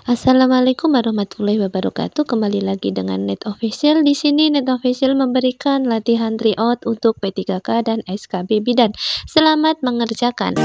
Assalamualaikum warahmatullahi wabarakatuh. Kembali lagi dengan Net Official. Di sini Net Official memberikan latihan tryout untuk P3K dan SKB Bidan. Selamat mengerjakan.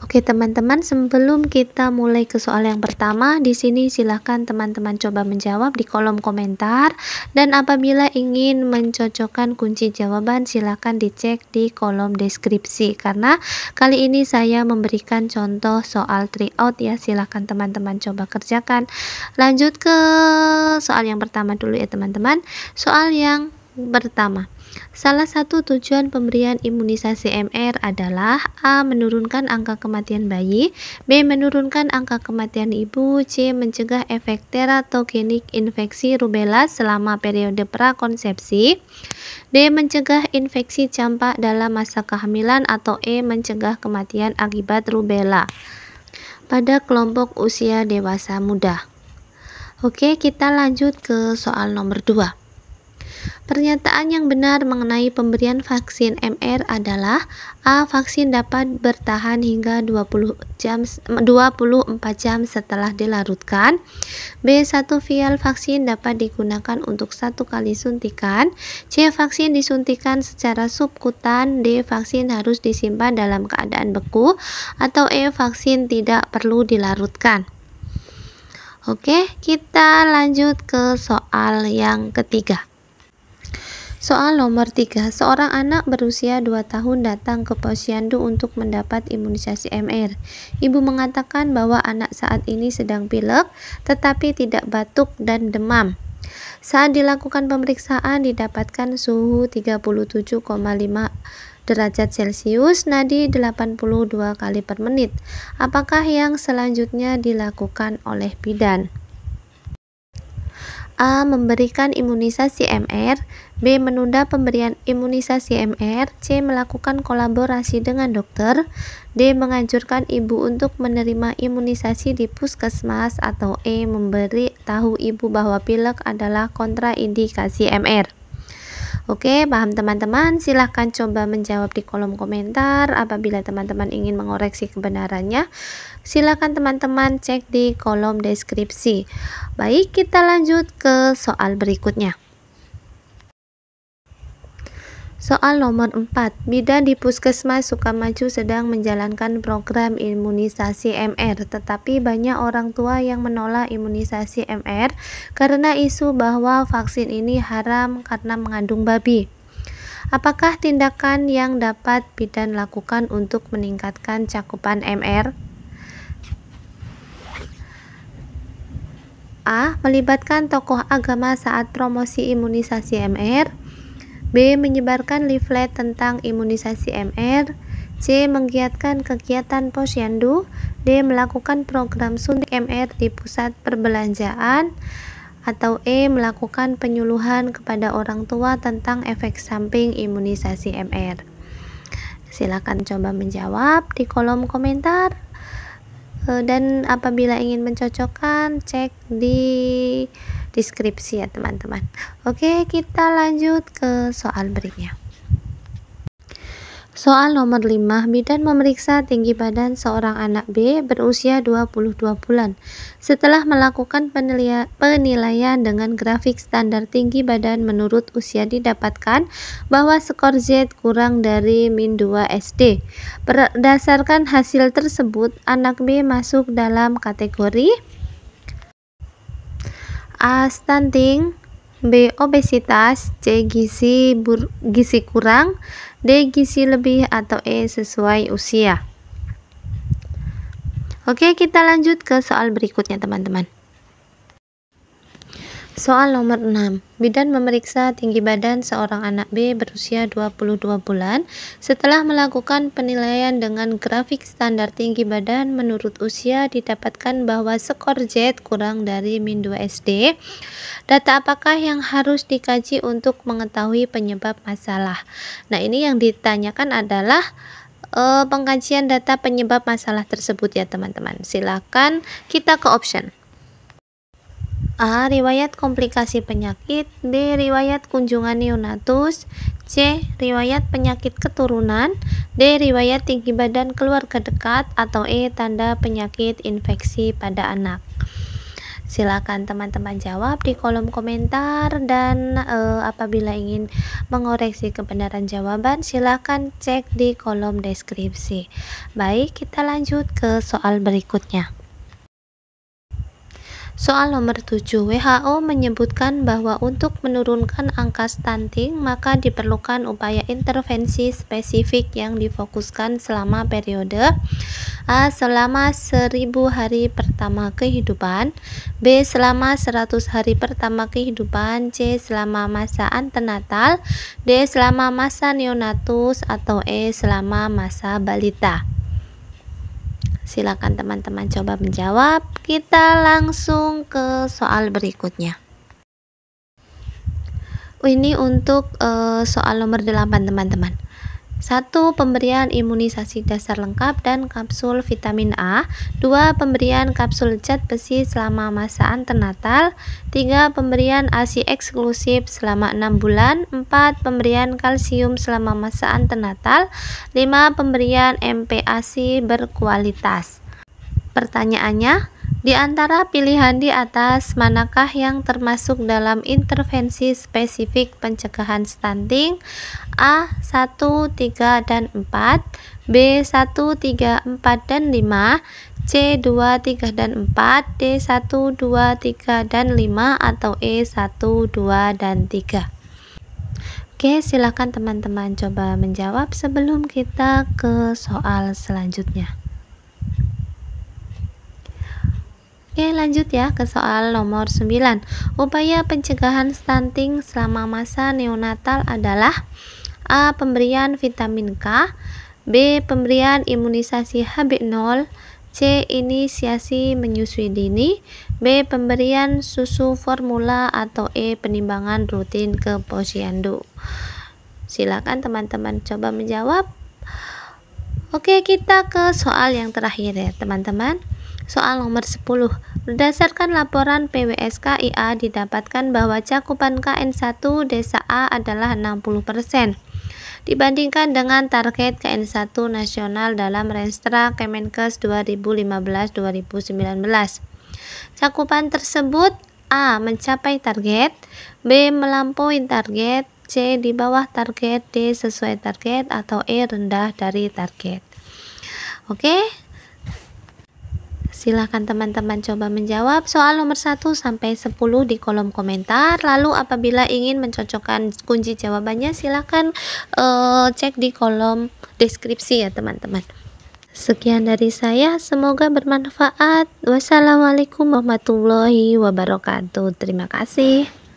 Oke teman-teman, sebelum kita mulai ke soal yang pertama, di sini silahkan teman-teman coba menjawab di kolom komentar, dan apabila ingin mencocokkan kunci jawaban silahkan dicek di kolom deskripsi, karena kali ini saya memberikan contoh soal tryout ya. Silahkan teman-teman coba kerjakan. Lanjut ke soal yang pertama dulu ya teman-teman. Soal yang pertama, salah satu tujuan pemberian imunisasi MR adalah A. Menurunkan angka kematian bayi, B. Menurunkan angka kematian ibu, C. Mencegah efek teratogenik infeksi rubella selama periode prakonsepsi, D. Mencegah infeksi campak dalam masa kehamilan, atau E. Mencegah kematian akibat rubella pada kelompok usia dewasa muda. Oke, kita lanjut ke soal nomor 2. Pernyataan yang benar mengenai pemberian vaksin MR adalah A. Vaksin dapat bertahan hingga 24 jam setelah dilarutkan, B. Satu vial vaksin dapat digunakan untuk 1 kali suntikan, C. Vaksin disuntikan secara subkutan, D. Vaksin harus disimpan dalam keadaan beku, atau E. Vaksin tidak perlu dilarutkan. Oke, kita lanjut ke soal yang ketiga. Soal nomor 3. Seorang anak berusia 2 tahun datang ke posyandu untuk mendapat imunisasi MR. Ibu mengatakan bahwa anak saat ini sedang pilek, tetapi tidak batuk dan demam. Saat dilakukan pemeriksaan didapatkan suhu 37,5 derajat Celcius, nadi 82 kali per menit. Apakah yang selanjutnya dilakukan oleh bidan? A. Memberikan imunisasi MR, B. Menunda pemberian imunisasi MR, C. Melakukan kolaborasi dengan dokter, D. Menganjurkan ibu untuk menerima imunisasi di puskesmas, atau E. Memberi tahu ibu bahwa pilek adalah kontraindikasi MR. Oke, paham teman-teman? Silahkan coba menjawab di kolom komentar. Apabila teman-teman ingin mengoreksi kebenarannya, silahkan teman-teman cek di kolom deskripsi. Baik, kita lanjut ke soal berikutnya. Soal nomor 4. Bidan di Puskesmas Sukamaju sedang menjalankan program imunisasi MR, tetapi banyak orang tua yang menolak imunisasi MR karena isu bahwa vaksin ini haram karena mengandung babi. Apakah tindakan yang dapat bidan lakukan untuk meningkatkan cakupan MR? A. Melibatkan tokoh agama saat promosi imunisasi MR, B. Menyebarkan leaflet tentang imunisasi MR, C. Menggiatkan kegiatan posyandu, D. Melakukan program suntik MR di pusat perbelanjaan, atau E. Melakukan penyuluhan kepada orang tua tentang efek samping imunisasi MR. Silakan coba menjawab di kolom komentar, dan apabila ingin mencocokkan cek di deskripsi ya teman-teman. Oke, kita lanjut ke soal berikutnya. Soal nomor 5. Bidan memeriksa tinggi badan seorang anak B berusia 22 bulan. Setelah melakukan penilaian dengan grafik standar tinggi badan menurut usia didapatkan bahwa skor Z kurang dari -2 SD. Berdasarkan hasil tersebut, anak B masuk dalam kategori A. Stunting, B. Obesitas, C. Gizi kurang, D. Gizi lebih, atau E. Sesuai usia. Oke, kita lanjut ke soal berikutnya teman-teman. Soal nomor 6. Bidan memeriksa tinggi badan seorang anak B berusia 22 bulan setelah melakukan penilaian dengan grafik standar tinggi badan menurut usia didapatkan bahwa skor Z kurang dari -2 SD. Data apakah yang harus dikaji untuk mengetahui penyebab masalah? Nah, ini yang ditanyakan adalah pengkajian data penyebab masalah tersebut ya teman-teman. Silakan kita ke option. A. Riwayat komplikasi penyakit. B. Riwayat kunjungan neonatus. C. Riwayat penyakit keturunan. D. Riwayat tinggi badan keluarga dekat. Atau E. Tanda penyakit infeksi pada anak. Silakan teman-teman jawab di kolom komentar, dan apabila ingin mengoreksi kebenaran jawaban silakan cek di kolom deskripsi. Baik, kita lanjut ke soal berikutnya. Soal nomor 7, WHO menyebutkan bahwa untuk menurunkan angka stunting maka diperlukan upaya intervensi spesifik yang difokuskan selama periode A. Selama 1000 hari pertama kehidupan. B. Selama 100 hari pertama kehidupan. C. Selama masa antenatal. D. Selama masa neonatus. Atau E. Selama masa balita. Silakan teman-teman coba menjawab. Kita langsung ke soal berikutnya. Ini untuk soal nomor 8 teman-teman. 1. Pemberian imunisasi dasar lengkap dan kapsul vitamin A. 2. Pemberian kapsul zat besi selama masa antenatal. 3. Pemberian ASI eksklusif selama 6 bulan. 4. Pemberian kalsium selama masa antenatal. 5. Pemberian MPASI berkualitas. Pertanyaannya, di antara pilihan di atas, manakah yang termasuk dalam intervensi spesifik pencegahan stunting? A. 1, 3, dan 4. B. 1, 3, 4, dan 5. C. 2, 3, dan 4. D. 1, 2, 3, dan 5. Atau E. 1, 2, dan 3. Oke, silakan teman-teman coba menjawab sebelum kita ke soal selanjutnya. Oke, lanjut ya ke soal nomor 9. Upaya pencegahan stunting selama masa neonatal adalah A. Pemberian vitamin K. B. Pemberian imunisasi HB0. C. Inisiasi menyusui dini. B. Pemberian susu formula. Atau E. Penimbangan rutin ke posyandu. Silakan teman-teman coba menjawab. Oke, kita ke soal yang terakhir ya teman-teman. Soal nomor 10. Berdasarkan laporan PWSK-IA didapatkan bahwa cakupan KN1 desa A adalah 60% dibandingkan dengan target KN1 nasional dalam Renstra Kemenkes 2015-2019. Cakupan tersebut A. Mencapai target. B. Melampaui target. C. Di bawah target. D. Sesuai target. Atau E. Rendah dari target. Oke, silakan teman-teman coba menjawab soal nomor 1 sampai 10 di kolom komentar. Lalu apabila ingin mencocokkan kunci jawabannya silakan cek di kolom deskripsi ya teman-teman. Sekian dari saya, semoga bermanfaat. Wassalamualaikum warahmatullahi wabarakatuh. Terima kasih.